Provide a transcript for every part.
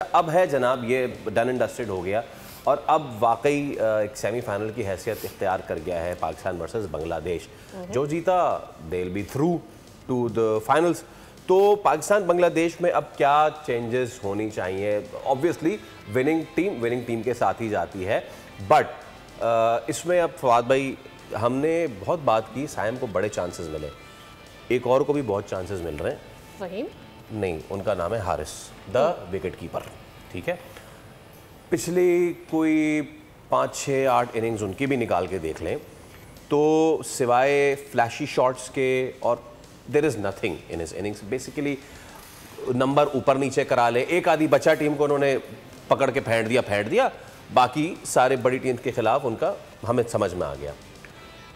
अब है जनाब, ये डन एंड डस्टेड हो गया और अब वाकई एक सेमीफाइनल की हैसियत इख्तियार कर गया है पाकिस्तान वर्सेस बांग्लादेश। जो जीता they will be through to the finals. तो पाकिस्तान बांग्लादेश में अब क्या चेंजेस होनी चाहिए? ऑब्वियसली विनिंग टीम के साथ ही जाती है, बट इसमें अब फवाद भाई, हमने बहुत बात की, साइम को बड़े चांसेस मिले, एक और को भी बहुत चांसेस मिल रहे हैं। फहीम नहीं, उनका नाम है हारिस, द विकेट कीपर। ठीक है, पिछली कोई 5, 6, 8 इनिंग्स उनकी भी निकाल के देख लें तो सिवाय फ्लैशी शॉट्स के और there is nothing in his innings. Basically number ऊपर नीचे करा ले, एक आधी बच्चा टीम को उन्होंने पकड़ के फेंट दिया, बाकी सारे बड़ी टीम के खिलाफ उनका हमें समझ में आ गया।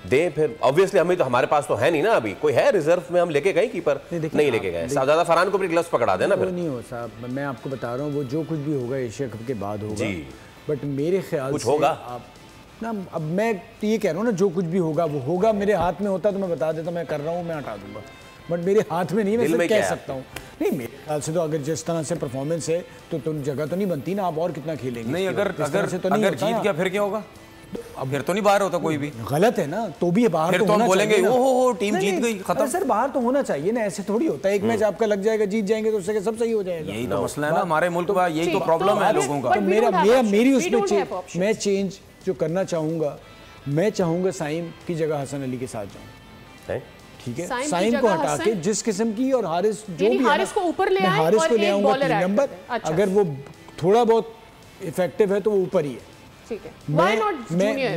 दें फिर, ऑब्वियसली हमें तो, हमारे पास तो है नहीं ना अभी कोई, है रिजर्व में हम लेके गए कीपर नहीं लेके गए। शाहजादा फरहान को भी ग्लव्स पकड़ा देना फिर। नहीं हो साहब, मैं आपको बता रहा हूँ वो जो कुछ भी होगा एशिया कप के बाद होगा जी, बट मेरे ख्याल कुछ से होगा आप ना, अब मैं ये कह रहा हूँ ना, जो कुछ भी होगा वो होगा। मेरे हाथ में होता तो मैं बता देता मैं कर रहा हूँ, मैं हटा दूंगा, बट मेरे हाथ में नहीं, मैं सिर्फ कह सकता हूँ। नहीं, मेरे ख्याल से तो अगर जिस तरह से परफॉर्मेंस है तो जगह तो नहीं बनती ना, आप और कितना खेलेंगे? नहीं, अगर जीत गया फिर क्या होगा? अब फिर तो नहीं बाहर होता कोई भी। गलत है ना, तो भी बाहर फिर तो हम बोलेंगे ओहो टीम जीत गई, खत्म। सर बाहर तो होना चाहिए ना, ऐसे थोड़ी होता है। एक मैच आपका लग जाएगा, जीत जाएंगे तो उससे सब सही हो जाएगा। यही तो मसला है ना हमारे मुल्क का, यही तो प्रॉब्लम है लोगों का। तो मेरी उसमें मैं चेंज जो करना चाहूंगा, मैं चाहूंगा साइम की जगह हसन अली के साथ जाऊं। ठीक है, साइम को हटा के जिस किस्म की, और हारिस जो भी हारिस को ऊपर ले आए, हारिस को ले आऊंगा 3 नंबर। अगर वो थोड़ा बहुत इफेक्टिव है तो वो ऊपर ही है। ठीक है,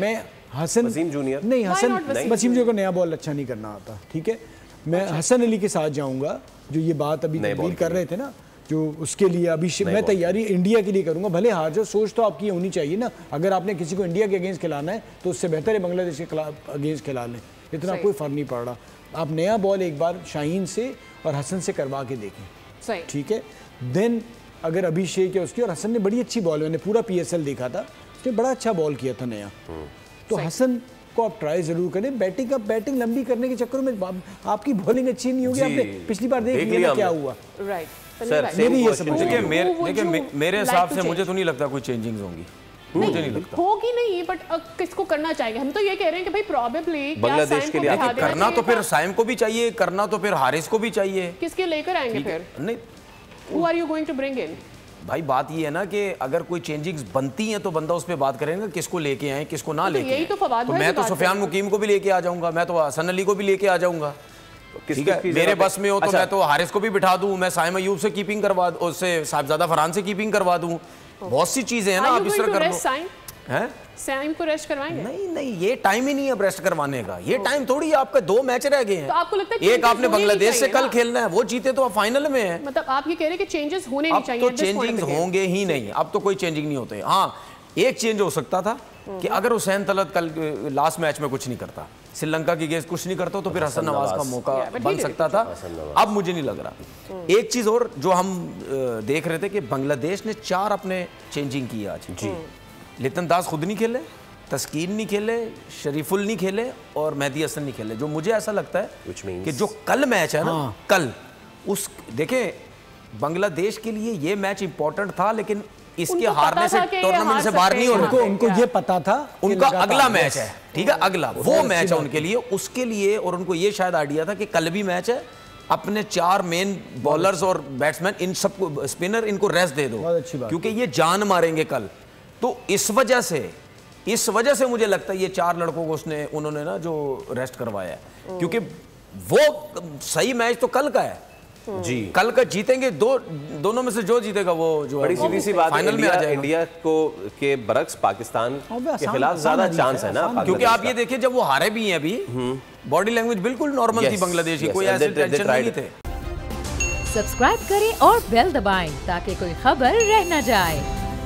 मैं हसन वसीम जूनियर नहीं, वसीम जूनियर को नया बॉल अच्छा नहीं करना आता। ठीक है, मैं हसन अली के साथ जाऊंगा, जो ये बात अभी तब्दील कर रहे थे ना, जो उसके लिए अभी मैं तैयारी इंडिया के लिए करूंगा। भले हार जाओ, सोच तो आपकी होनी चाहिए ना। अगर आपने किसी को इंडिया के अगेंस्ट खिलाना है तो उससे बेहतर है बांग्लादेश के अगेंस्ट खिला लें, इतना कोई फर्क नहीं पड़ रहा। आप नया बॉल एक बार शाहीन से और हसन से करवा के देखें। ठीक है, देन अगर अभिषेक है उसकी, और हसन ने बड़ी अच्छी बॉल, मैंने पूरा PSL देखा था, उसने बड़ा अच्छा बॉल किया था नया, तो हसन को आप ट्राई जरूर करें। बैटिंग लंबी करने के चक्कर में आपकी बॉलिंग अच्छी नहीं होगी। आपने पिछली बार देख लिया क्या हुआ। राइट, मेरे हिसाब से मुझे तो नहीं लगता कोई चेंजिंग्स होंगी, मुझे नहीं लगता होगी। नहीं, बट किसको करना चाहिए? हम तो ये कह रहे हैं कि भाई प्रॉबेबली बांग्लादेश के लिए करना तो फिर साइम को भी चाहिए, करना तो फिर हारिस को भी चाहिए। किसके लेकर आएंगे फिर? नहीं, Who are you going to bring in? भाई बात ये है ना कि अगर कोई चेंजिंग्स बनती हैं तो बंदा उस पर बात करेंगे, किसको लेके आए किसको ना लेके आए। तो मैं तो सुफियान मुकीम को भी लेके आ जाऊंगा, मैं तो हसन अली को भी लेके आ जाऊंगा। ठीक है, मेरे बस में हो तो मैं तो हारिस को भी बिठा दूं, मैं साइम अयूब से कीपिंग करवा, उससे साहिबजादा फरहान से कीपिंग करवा दूं। बहुत सी चीजें हैं ना, आप इस तरह कर लो। हैं साइम को रेस्ट करवाएंगे? नहीं, ये टाइम ही नहीं है रेस्ट करवाने का। ये टाइम थोड़ी है, आपका 2 मैच रह गए हैं। तो आपको लगता है एक आपने बांग्लादेश से कल खेलना है, वो जीते तो आप फाइनल में है। मतलब आप ये कह रहे हैं कि चेंजेस होने नहीं चाहिए? अब तो चेंजिंग्स होंगे ही नहीं, अब तो कोई चेंजिंग नहीं होते। हाँ, एक चेंज हो सकता था कि अगर हुसैन तलत कल लास्ट मैच में कुछ नहीं करता, श्रीलंका की गेंद कुछ नहीं करता, तो फिर हसन नवाज का मौका बन सकता था। अब मुझे नहीं लग रहा। एक चीज और जो हम देख रहे थे कि बांग्लादेश ने 4 अपने चेंजिंग की आज। जी, लितन दास खुद नहीं खेले, तस्कीन नहीं खेले, शरीफुल नहीं खेले और मेहदी हसन नहीं खेले। जो मुझे ऐसा लगता है कि जो कल मैच है ना, कल उस देखें, बांग्लादेश के लिए ये मैच इंपॉर्टेंट था, लेकिन इसके हारने से टूर्नामेंट से बाहर नहीं होना। उनको ये पता था उनका अगला मैच है। ठीक है, अगला वो मैच है उनके लिए, उसके लिए। और उनको ये शायद आइडिया था कि कल भी मैच है, अपने 4 मेन बॉलर्स और बैट्समैन, इन सबको, स्पिनर, इनको रेस्ट दे दो, क्योंकि ये जान मारेंगे कल। तो इस वजह से मुझे लगता है ये 4 लड़कों को उन्होंने ना जो रेस्ट करवाया है, क्योंकि वो सही मैच तो कल का है। जी, कल का जीतेंगे, दोनों में से जो जीतेगा वो जो बड़ी सीधी सी बात, फाइनल में आ जाएगा। इंडिया को के बरक्स पाकिस्तान के खिलाफ ज्यादा चांस है ना, क्योंकि आप ये देखिए जब वो हारे भी हैं अभी, बॉडी लैंग्वेज बिल्कुल नॉर्मल थी बांग्लादेश की, कोई ऐसे टेंशन नहीं थे। सब्सक्राइब करें और बेल दबाएं ताकि कोई खबर रह न जाए।